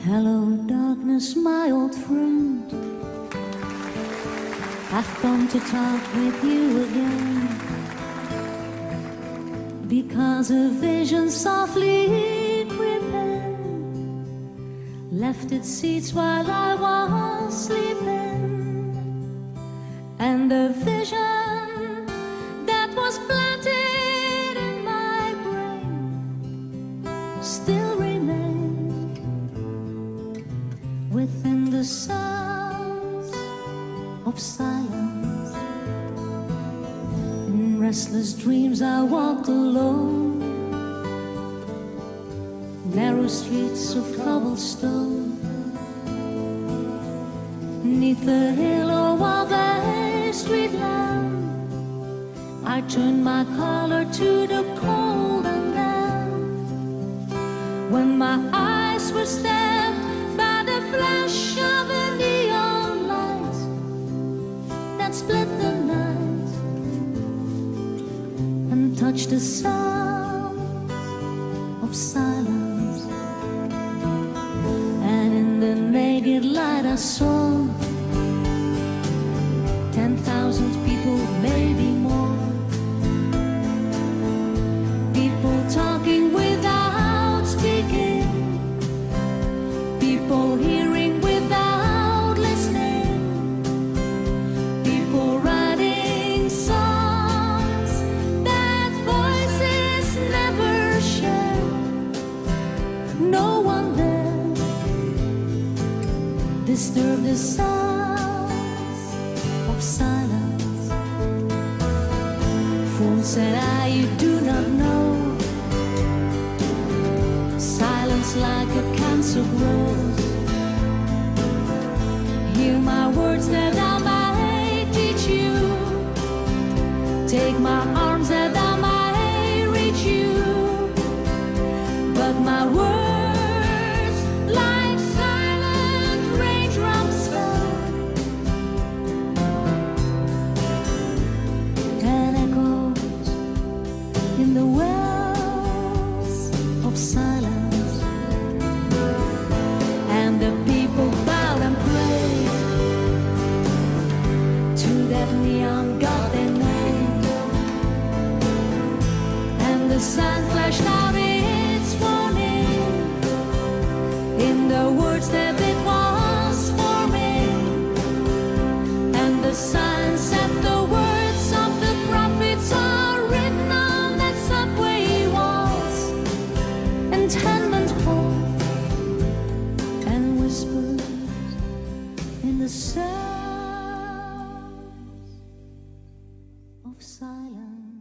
Hello, darkness, my old friend. I've come to talk with you again, because a vision softly creeping left its seats while I was sleeping, and the vision that was planted in my brain still remains within the sounds of silence. In restless dreams I walked alone, narrow streets of cobblestone, 'neath the halo of a street lamp. I turned my collar to the cold, and then, when my eyes were stabbed by the flash of a neon light that split the night and touched the sound of silence, and in the naked light I saw 10,000 people, maybe more, people talking without speaking, people hearing without listening, people writing songs that voices never share. No one there disturbed the sounds of silence. Fool, said I, you do not know, silence like a cancer grows. Hear my words that I might teach you, take my arms that I might reach you, but my words like silent raindrops fell and echoes in the wells of silence, and the people bowed and prayed to that neon god they named, and the sun flashed out its warning in the words that it was forming, and the sun said the words of the prophets are written on that subway walls and tenement halls, and whispers in the sound of silence.